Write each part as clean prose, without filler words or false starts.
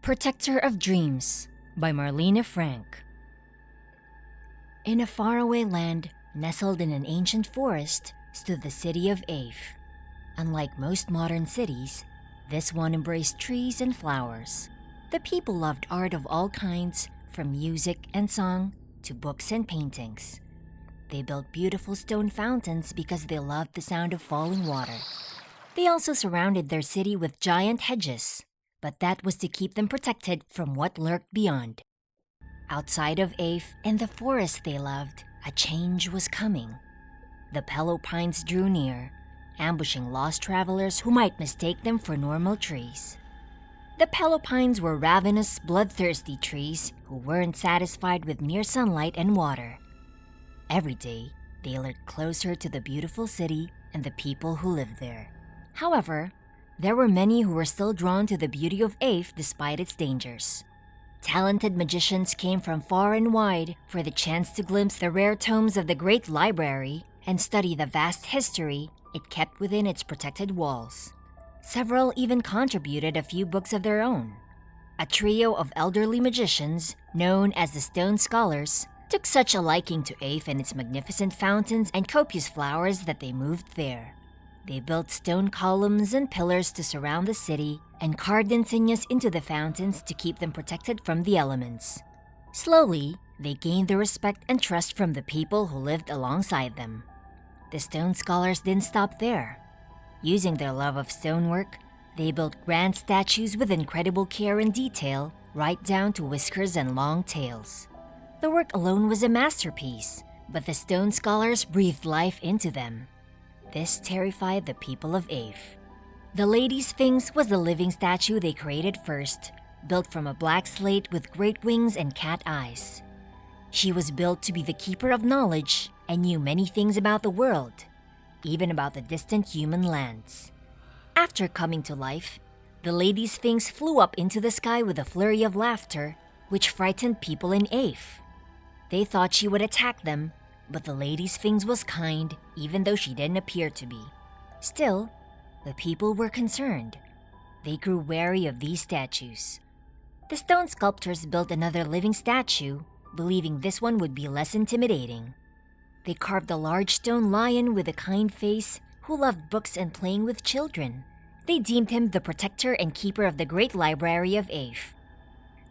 Protector of Dreams by Marlena Frank. In a faraway land, nestled in an ancient forest, stood the city of Aife. Unlike most modern cities, this one embraced trees and flowers. The people loved art of all kinds, from music and song to books and paintings. They built beautiful stone fountains because they loved the sound of falling water. They also surrounded their city with giant hedges, but that was to keep them protected from what lurked beyond. Outside of Aife, in the forest they loved, a change was coming. The pillow pines drew near, ambushing lost travelers who might mistake them for normal trees. The pillow pines were ravenous, bloodthirsty trees who weren't satisfied with mere sunlight and water. Every day, they lurked closer to the beautiful city and the people who lived there. However, there were many who were still drawn to the beauty of Aife despite its dangers. Talented magicians came from far and wide for the chance to glimpse the rare tomes of the great library and study the vast history it kept within its protected walls. Several even contributed a few books of their own. A trio of elderly magicians, known as the Stone Scholars, took such a liking to Aife and its magnificent fountains and copious flowers that they moved there. They built stone columns and pillars to surround the city and carved insignias into the fountains to keep them protected from the elements. Slowly, they gained the respect and trust from the people who lived alongside them. The Stone Scholars didn't stop there. Using their love of stonework, they built grand statues with incredible care and detail, right down to whiskers and long tails. The work alone was a masterpiece, but the Stone Scholars breathed life into them. This terrified the people of Aife. The Lady Sphinx was the living statue they created first, built from a black slate with great wings and cat eyes. She was built to be the keeper of knowledge and knew many things about the world, even about the distant human lands. After coming to life, the Lady Sphinx flew up into the sky with a flurry of laughter, which frightened people in Aife. They thought she would attack them, but the Lady Sphinx was kind, even though she didn't appear to be. Still, the people were concerned. They grew wary of these statues. The stone sculptors built another living statue, believing this one would be less intimidating. They carved a large stone lion with a kind face who loved books and playing with children. They deemed him the protector and keeper of the great library of Aife.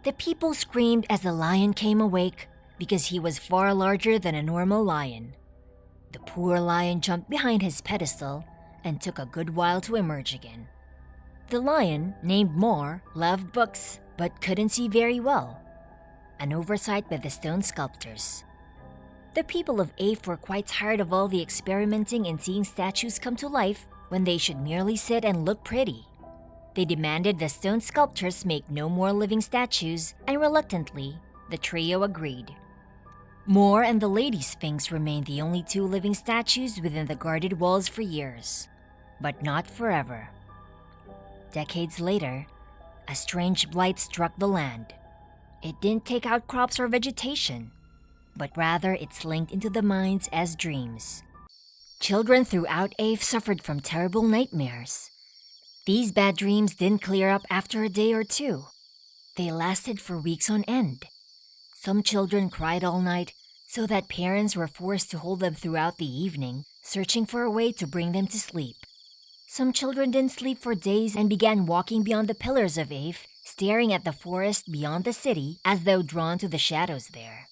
The people screamed as the lion came awake because he was far larger than a normal lion. The poor lion jumped behind his pedestal and took a good while to emerge again. The lion, named More, loved books but couldn't see very well, an oversight by the stone sculptors. The people of Aife were quite tired of all the experimenting and seeing statues come to life when they should merely sit and look pretty. They demanded the stone sculptors make no more living statues, and reluctantly, the trio agreed. More and the Lady Sphinx remained the only two living statues within the guarded walls for years, but not forever. Decades later, a strange blight struck the land. It didn't take out crops or vegetation, but rather it slinked into the minds as dreams. Children throughout Aife suffered from terrible nightmares. These bad dreams didn't clear up after a day or two. They lasted for weeks on end. Some children cried all night, so that parents were forced to hold them throughout the evening, searching for a way to bring them to sleep. Some children didn't sleep for days and began walking beyond the pillars of Aife, staring at the forest beyond the city as though drawn to the shadows there.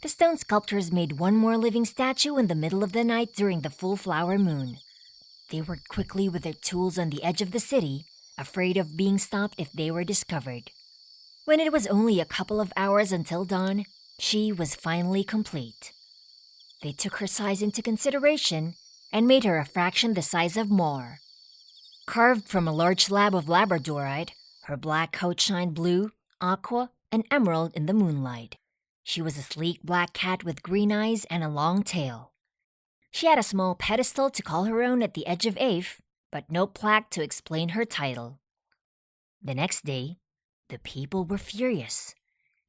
The stone sculptors made one more living statue in the middle of the night during the full flower moon. They worked quickly with their tools on the edge of the city, afraid of being stopped if they were discovered. When it was only a couple of hours until dawn, she was finally complete. They took her size into consideration and made her a fraction the size of More. Carved from a large slab of labradorite, her black coat shined blue, aqua, and emerald in the moonlight. She was a sleek black cat with green eyes and a long tail. She had a small pedestal to call her own at the edge of Aife, but no plaque to explain her title. The next day, the people were furious.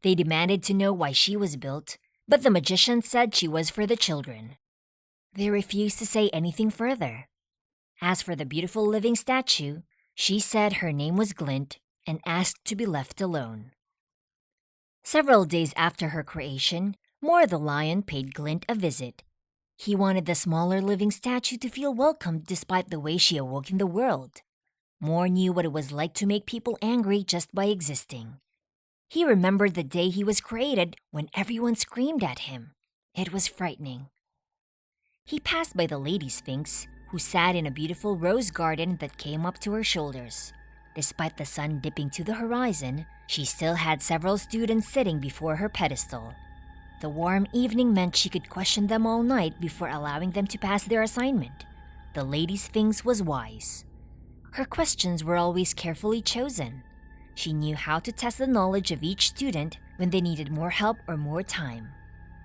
They demanded to know why she was built, but the magician said she was for the children. They refused to say anything further. As for the beautiful living statue, she said her name was Glint and asked to be left alone. Several days after her creation, Moore the lion paid Glint a visit. He wanted the smaller living statue to feel welcomed despite the way she awoke in the world. Moore knew what it was like to make people angry just by existing. He remembered the day he was created when everyone screamed at him. It was frightening. He passed by the Lady Sphinx, who sat in a beautiful rose garden that came up to her shoulders. Despite the sun dipping to the horizon, she still had several students sitting before her pedestal. The warm evening meant she could question them all night before allowing them to pass their assignment. The Lady Sphinx was wise. Her questions were always carefully chosen. She knew how to test the knowledge of each student when they needed more help or more time.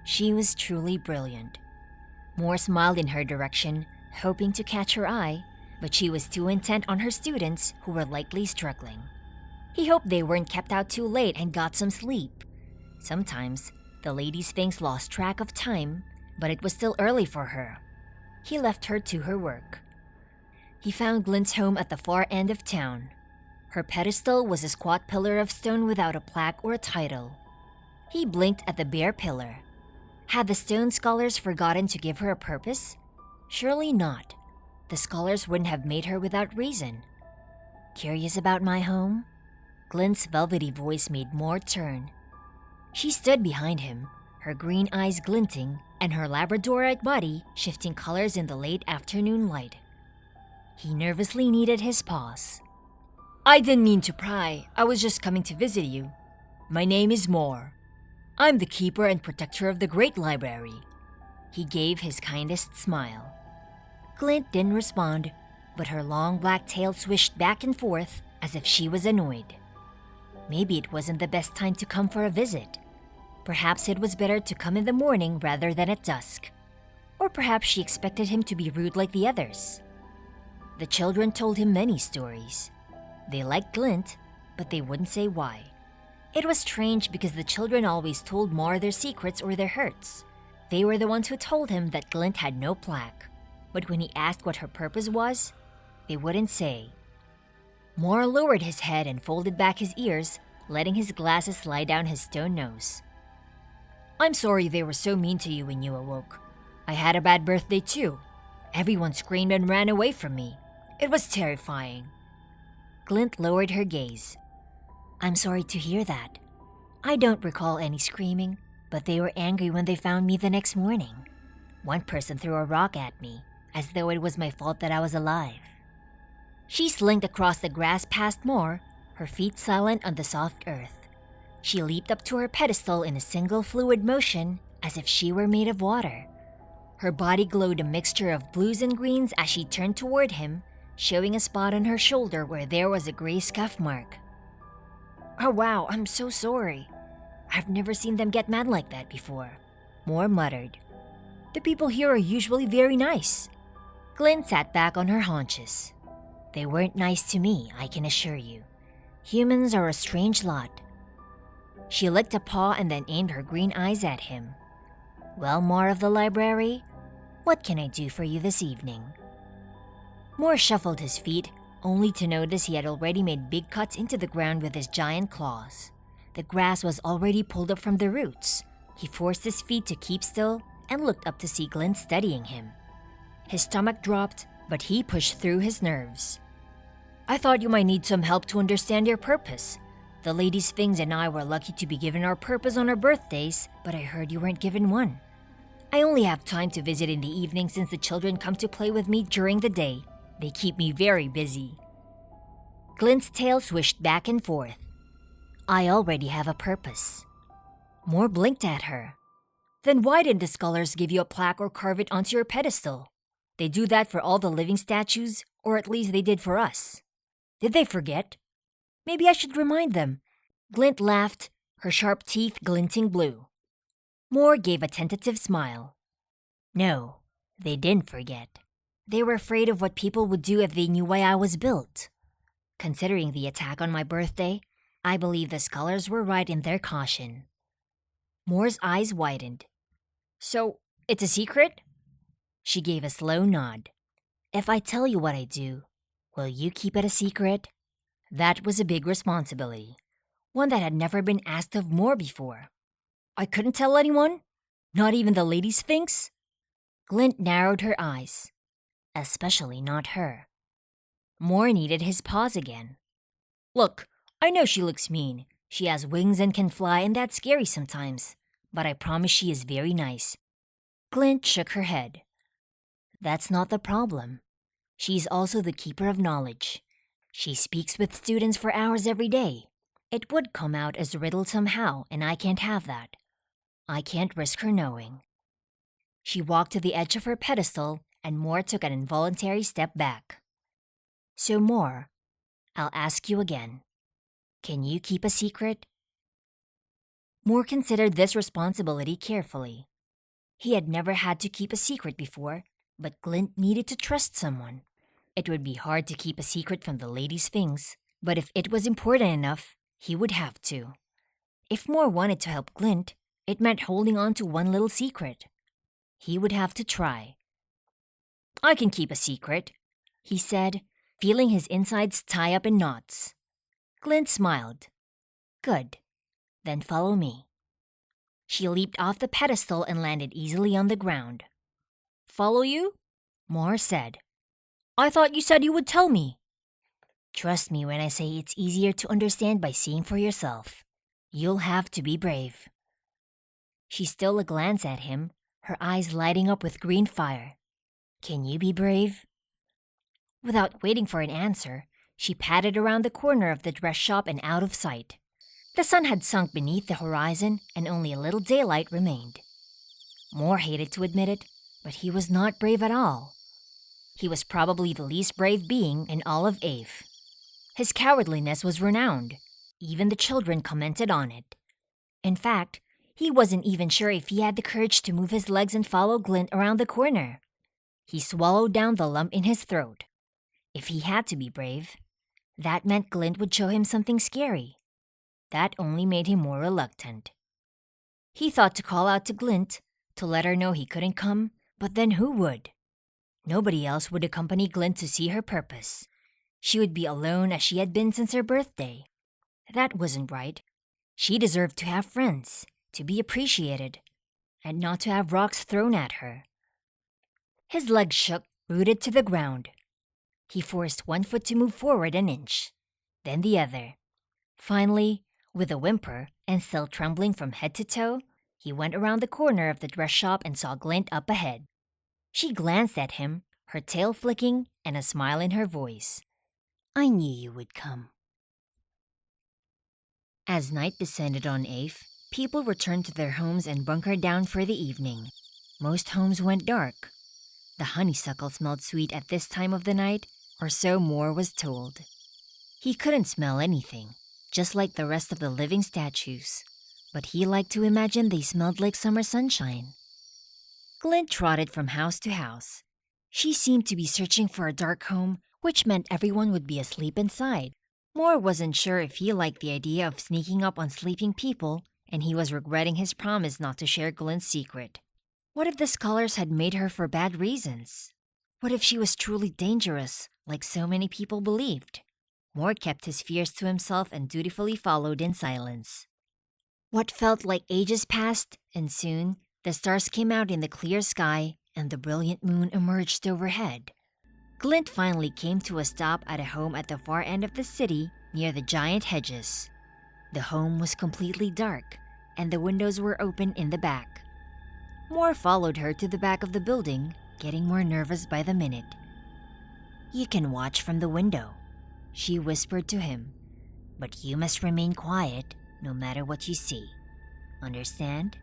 She was truly brilliant. Moore smiled in her direction, hoping to catch her eye, but she was too intent on her students who were likely struggling. He hoped they weren't kept out too late and got some sleep. Sometimes, the Lady Sphinx lost track of time, but it was still early for her. He left her to her work. He found Glint's home at the far end of town. Her pedestal was a squat pillar of stone without a plaque or a title. He blinked at the bare pillar. Had the stone scholars forgotten to give her a purpose? Surely not. The scholars wouldn't have made her without reason. Curious about my home? Glint's velvety voice made Moore turn. She stood behind him, her green eyes glinting and her Labradorite body shifting colors in the late afternoon light. He nervously kneaded his paws. I didn't mean to pry. I was just coming to visit you. My name is Moore. I'm the keeper and protector of the Great Library. He gave his kindest smile. Glint didn't respond, but her long black tail swished back and forth as if she was annoyed. Maybe it wasn't the best time to come for a visit. Perhaps it was better to come in the morning rather than at dusk. Or perhaps she expected him to be rude like the others. The children told him many stories. They liked Glint, but they wouldn't say why. It was strange because the children always told Moore their secrets or their hurts. They were the ones who told him that Glint had no plaque. But when he asked what her purpose was, they wouldn't say. Moore lowered his head and folded back his ears, letting his glasses slide down his stone nose. I'm sorry they were so mean to you when you awoke. I had a bad birthday too. Everyone screamed and ran away from me. It was terrifying. Glint lowered her gaze. I'm sorry to hear that. I don't recall any screaming, but they were angry when they found me the next morning. One person threw a rock at me, as though it was my fault that I was alive. She slinked across the grass past Moore, her feet silent on the soft earth. She leaped up to her pedestal in a single fluid motion, as if she were made of water. Her body glowed a mixture of blues and greens as she turned toward him, showing a spot on her shoulder where there was a gray scuff mark. Oh wow, I'm so sorry. I've never seen them get mad like that before, Moore muttered. The people here are usually very nice. Glint sat back on her haunches. They weren't nice to me, I can assure you. Humans are a strange lot. She licked a paw and then aimed her green eyes at him. Well, Moore of the library, what can I do for you this evening? Moore shuffled his feet, only to notice he had already made big cuts into the ground with his giant claws. The grass was already pulled up from the roots. He forced his feet to keep still and looked up to see Glint studying him. His stomach dropped, but he pushed through his nerves. I thought you might need some help to understand your purpose. The Lady Sphinx and I were lucky to be given our purpose on our birthdays, but I heard you weren't given one. I only have time to visit in the evening since the children come to play with me during the day. They keep me very busy. Glint's tail swished back and forth. I already have a purpose. Moore blinked at her. Then why didn't the scholars give you a plaque or carve it onto your pedestal? They do that for all the living statues, or at least they did for us. Did they forget? Maybe I should remind them. Glint laughed, her sharp teeth glinting blue. Moore gave a tentative smile. No, they didn't forget. They were afraid of what people would do if they knew why I was built. Considering the attack on my birthday, I believe the scholars were right in their caution. Moore's eyes widened. So, it's a secret? She gave a slow nod. If I tell you what I do, will you keep it a secret? That was a big responsibility, one that had never been asked of Moore before. I couldn't tell anyone? Not even the Lady Sphinx? Glint narrowed her eyes. Especially not her. Moore needed his pause again. Look, I know she looks mean. She has wings and can fly, and that's scary sometimes. But I promise she is very nice. Glint shook her head. That's not the problem. She's also the keeper of knowledge. She speaks with students for hours every day. It would come out as a riddle somehow, and I can't have that. I can't risk her knowing. She walked to the edge of her pedestal, and Moore took an involuntary step back. So Moore, I'll ask you again. Can you keep a secret? Moore considered this responsibility carefully. He had never had to keep a secret before, but Glint needed to trust someone. It would be hard to keep a secret from the Lady Sphinx, but if it was important enough, he would have to. If Moore wanted to help Glint, it meant holding on to one little secret. He would have to try. I can keep a secret, he said, feeling his insides tie up in knots. Glint smiled. Good. Then follow me. She leaped off the pedestal and landed easily on the ground. Follow you? Moore said. I thought you said you would tell me. Trust me when I say it's easier to understand by seeing for yourself. You'll have to be brave. She stole a glance at him, her eyes lighting up with green fire. Can you be brave? Without waiting for an answer, she padded around the corner of the dress shop and out of sight. The sun had sunk beneath the horizon and only a little daylight remained. Moore hated to admit it, but he was not brave at all. He was probably the least brave being in all of Aife. His cowardliness was renowned. Even the children commented on it. In fact, he wasn't even sure if he had the courage to move his legs and follow Glint around the corner. He swallowed down the lump in his throat. If he had to be brave, that meant Glint would show him something scary. That only made him more reluctant. He thought to call out to Glint, to let her know he couldn't come, but then who would? Nobody else would accompany Glint to see her purpose. She would be alone as she had been since her birthday. That wasn't right. She deserved to have friends, to be appreciated, and not to have rocks thrown at her. His legs shook, rooted to the ground. He forced one foot to move forward an inch, then the other. Finally, with a whimper and still trembling from head to toe, he went around the corner of the dress shop and saw Glint up ahead. She glanced at him, her tail flicking and a smile in her voice. I knew you would come. As night descended on Aife, people returned to their homes and bunkered down for the evening. Most homes went dark. The honeysuckle smelled sweet at this time of the night, or so Moore was told. He couldn't smell anything, just like the rest of the living statues, but he liked to imagine they smelled like summer sunshine. Glint trotted from house to house. She seemed to be searching for a dark home, which meant everyone would be asleep inside. Moore wasn't sure if he liked the idea of sneaking up on sleeping people, and he was regretting his promise not to share Glint's secret. What if the scholars had made her for bad reasons? What if she was truly dangerous, like so many people believed? Moore kept his fears to himself and dutifully followed in silence. What felt like ages passed, and soon the stars came out in the clear sky and the brilliant moon emerged overhead. Glint finally came to a stop at a home at the far end of the city near the giant hedges. The home was completely dark, and the windows were open in the back. Moore followed her to the back of the building, getting more nervous by the minute. You can watch from the window, she whispered to him, but you must remain quiet no matter what you see. Understand?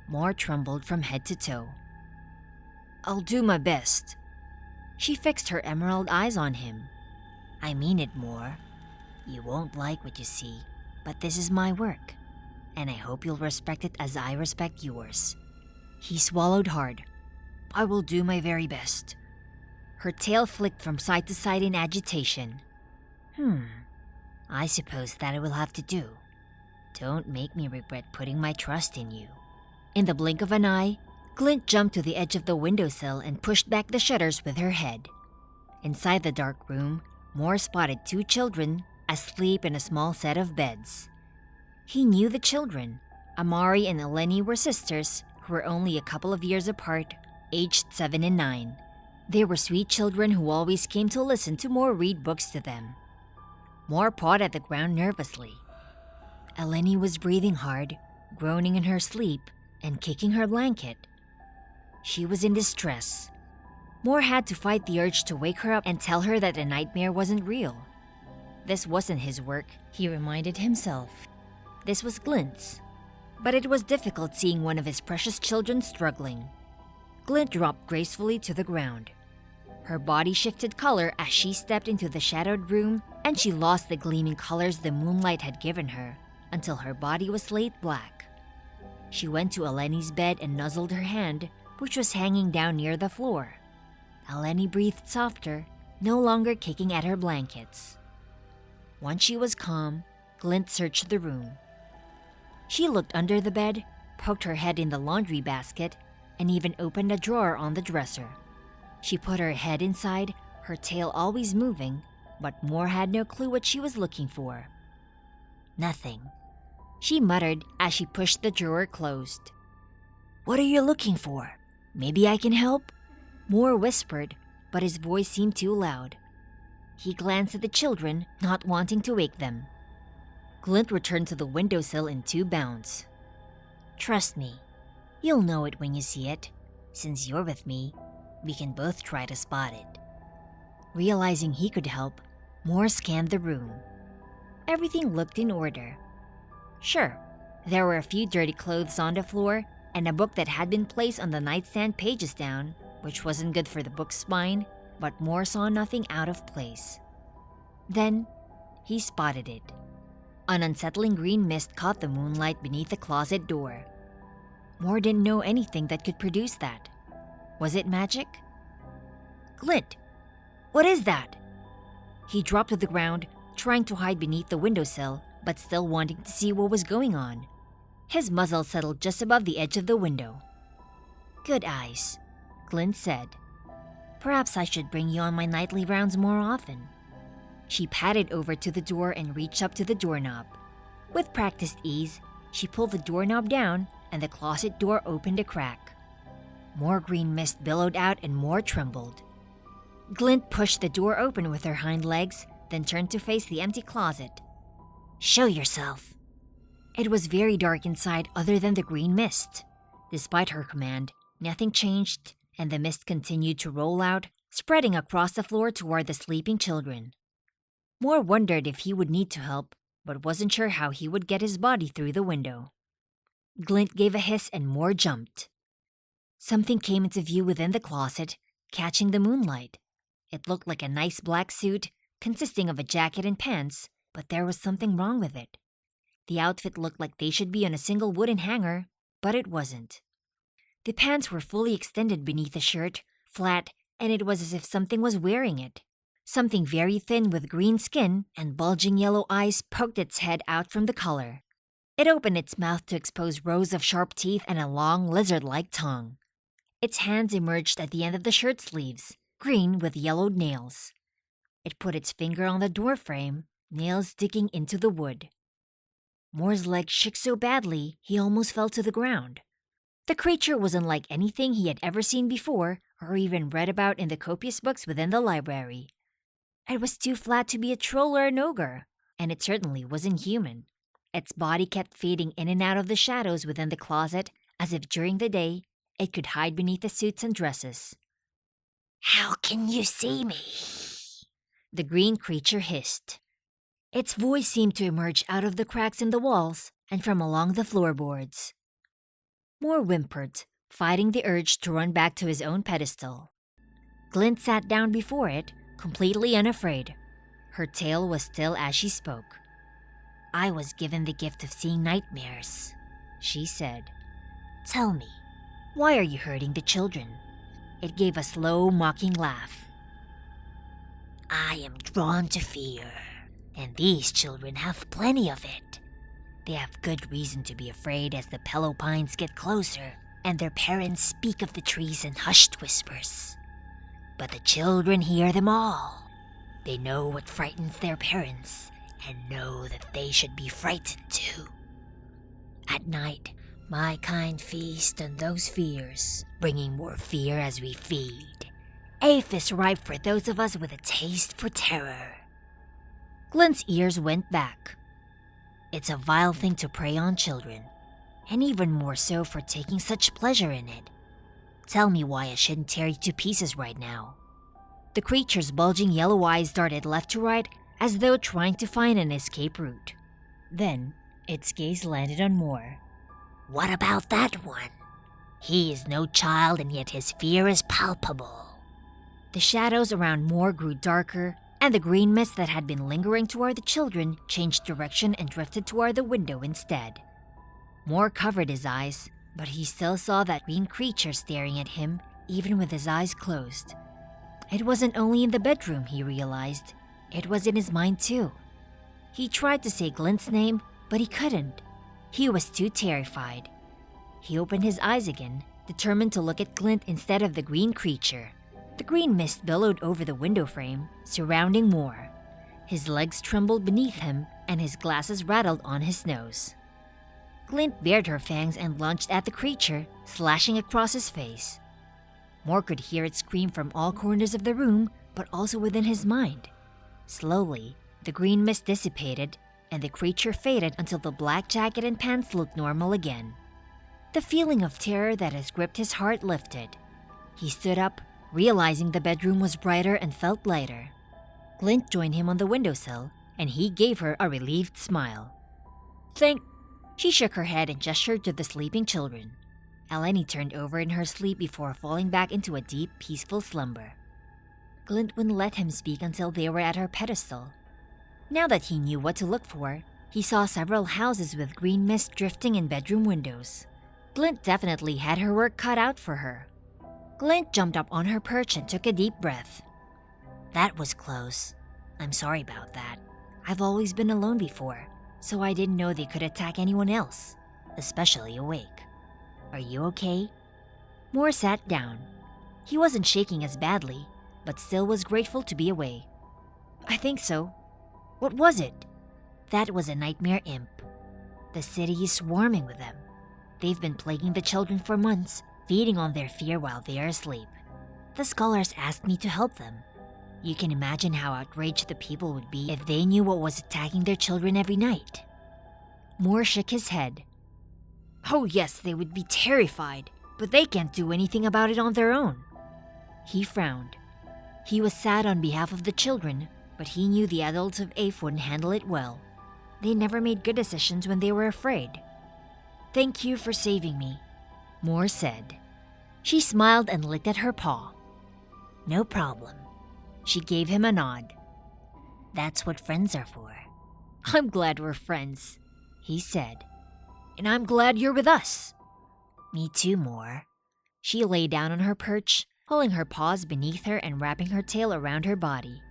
Moore trembled from head to toe. I'll do my best. She fixed her emerald eyes on him. I mean it, Moore. You won't like what you see, but this is my work, and I hope you'll respect it as I respect yours. He swallowed hard. I will do my very best. Her tail flicked from side to side in agitation. I suppose that I will have to do. Don't make me regret putting my trust in you. In the blink of an eye, Glint jumped to the edge of the windowsill and pushed back the shutters with her head. Inside the dark room, Moore spotted 2 children asleep in a small set of beds. He knew the children. Amari and Eleni were sisters who were only a couple of years apart, aged 7 and 9. They were sweet children who always came to listen to Moore read books to them. Moore pawed at the ground nervously. Eleni was breathing hard, groaning in her sleep, and kicking her blanket. She was in distress. Moore had to fight the urge to wake her up and tell her that the nightmare wasn't real. This wasn't his work, he reminded himself. This was Glint's. But it was difficult seeing one of his precious children struggling. Glint dropped gracefully to the ground. Her body shifted color as she stepped into the shadowed room, and she lost the gleaming colors the moonlight had given her until her body was slate black. She went to Eleni's bed and nuzzled her hand, which was hanging down near the floor. Eleni breathed softer, no longer kicking at her blankets. Once she was calm, Glint searched the room. She looked under the bed, poked her head in the laundry basket, and even opened a drawer on the dresser. She put her head inside, her tail always moving, but Moore had no clue what she was looking for. Nothing, she muttered as she pushed the drawer closed. "What are you looking for? Maybe I can help?" Moore whispered, but his voice seemed too loud. He glanced at the children, not wanting to wake them. Glint returned to the windowsill in 2 bounds. "Trust me, you'll know it when you see it. Since you're with me, we can both try to spot it." Realizing he could help, Moore scanned the room. Everything looked in order. Sure, there were a few dirty clothes on the floor and a book that had been placed on the nightstand pages down, which wasn't good for the book's spine, but Moore saw nothing out of place. Then, he spotted it. An unsettling green mist caught the moonlight beneath the closet door. Moore didn't know anything that could produce that. Was it magic? "Glint, what is that?" He dropped to the ground, trying to hide beneath the windowsill, but still wanting to see what was going on. His muzzle settled just above the edge of the window. "Good eyes," Glint said. "Perhaps I should bring you on my nightly rounds more often." She padded over to the door and reached up to the doorknob. With practiced ease, she pulled the doorknob down and the closet door opened a crack. More green mist billowed out and Moore trembled. Glint pushed the door open with her hind legs, then turned to face the empty closet. "Show yourself." It was very dark inside other than the green mist. Despite her command, nothing changed, and the mist continued to roll out, spreading across the floor toward the sleeping children. Moore wondered if he would need to help, but wasn't sure how he would get his body through the window. Glint gave a hiss and Moore jumped. Something came into view within the closet, catching the moonlight. It looked like a nice black suit, consisting of a jacket and pants, but there was something wrong with it. The outfit looked like they should be on a single wooden hanger, but it wasn't. The pants were fully extended beneath the shirt, flat, and it was as if something was wearing it. Something very thin with green skin and bulging yellow eyes poked its head out from the collar. It opened its mouth to expose rows of sharp teeth and a long, lizard-like tongue. Its hands emerged at the end of the shirt sleeves, green with yellowed nails. It put its finger on the door frame, nails digging into the wood. Moore's leg shook so badly he almost fell to the ground. The creature was unlike anything he had ever seen before or even read about in the copious books within the library. It was too flat to be a troll or an ogre, and it certainly wasn't human. Its body kept fading in and out of the shadows within the closet, as if during the day it could hide beneath the suits and dresses. "How can you see me?" the green creature hissed. Its voice seemed to emerge out of the cracks in the walls and from along the floorboards. Moore whimpered, fighting the urge to run back to his own pedestal. Glint sat down before it, completely unafraid. Her tail was still as she spoke. "I was given the gift of seeing nightmares," she said. "Tell me, why are you hurting the children?" It gave a slow, mocking laugh. "I am drawn to fear, and these children have plenty of it. They have good reason to be afraid as the pillow pines get closer, and their parents speak of the trees in hushed whispers. But the children hear them all. They know what frightens their parents and know that they should be frightened too. At night, my kind feast on those fears, bringing more fear as we feed. Aife is ripe for those of us with a taste for terror. Glint's ears went back. It's a vile thing to prey on children, and even more so for taking such pleasure in it. Tell me why I shouldn't tear you to pieces right now. The creature's bulging yellow eyes darted left to right as though trying to find an escape route. Then, its gaze landed on Moore. What about that one? He is no child and yet his fear is palpable. The shadows around Moore grew darker, and the green mist that had been lingering toward the children changed direction and drifted toward the window instead. Moore covered his eyes, but he still saw that green creature staring at him, even with his eyes closed. It wasn't only in the bedroom, he realized. It was in his mind too. He tried to say Glint's name, but he couldn't. He was too terrified. He opened his eyes again, determined to look at Glint instead of the green creature. The green mist billowed over the window frame, surrounding Moore. His legs trembled beneath him, and his glasses rattled on his nose. Glint bared her fangs and lunged at the creature, slashing across his face. Moore could hear it scream from all corners of the room, but also within his mind. Slowly, the green mist dissipated, and the creature faded until the black jacket and pants looked normal again. The feeling of terror that has gripped his heart lifted. He stood up, realizing the bedroom was brighter and felt lighter. Glint joined him on the windowsill, and he gave her a relieved smile. Thank... She shook her head and gestured to the sleeping children. Eleni turned over in her sleep before falling back into a deep, peaceful slumber. Glint wouldn't let him speak until they were at her pedestal. Now that he knew what to look for, he saw several houses with green mist drifting in bedroom windows. Glint definitely had her work cut out for her. Glint jumped up on her perch and took a deep breath. That was close. I'm sorry about that. I've always been alone before, so I didn't know they could attack anyone else, especially awake. Are you okay? Moore sat down. He wasn't shaking as badly, but still was grateful to be away. I think so. What was it? That was a nightmare imp. The city is swarming with them. They've been plaguing the children for months, feeding on their fear while they are asleep. The scholars asked me to help them. You can imagine how outraged the people would be if they knew what was attacking their children every night. Moore shook his head. Oh yes, they would be terrified, but they can't do anything about it on their own. He frowned. He was sad on behalf of the children, but he knew the adults of Aife wouldn't handle it well. They never made good decisions when they were afraid. Thank you for saving me, Moore said. She smiled and licked at her paw. No problem. She gave him a nod. That's what friends are for. I'm glad we're friends, he said. And I'm glad you're with us. Me too, Moore. She lay down on her perch, pulling her paws beneath her and wrapping her tail around her body.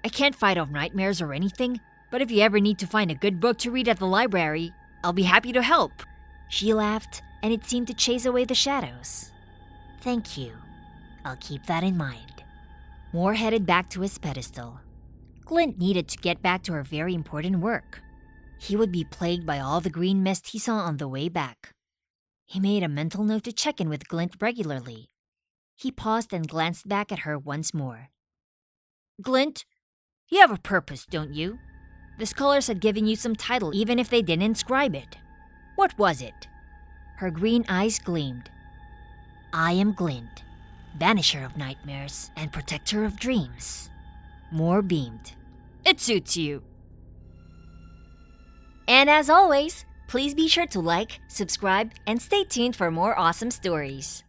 I can't fight off nightmares or anything, but if you ever need to find a good book to read at the library, I'll be happy to help. She laughed, and it seemed to chase away the shadows. Thank you. I'll keep that in mind. Moore headed back to his pedestal. Glint needed to get back to her very important work. He would be plagued by all the green mist he saw on the way back. He made a mental note to check in with Glint regularly. He paused and glanced back at her once more. Glint, you have a purpose, don't you? The scholars had given you some title even if they didn't inscribe it. What was it? Her green eyes gleamed. I am Glint, banisher of nightmares and protector of dreams. Moore beamed. It suits you. And as always, please be sure to like, subscribe, and stay tuned for more awesome stories.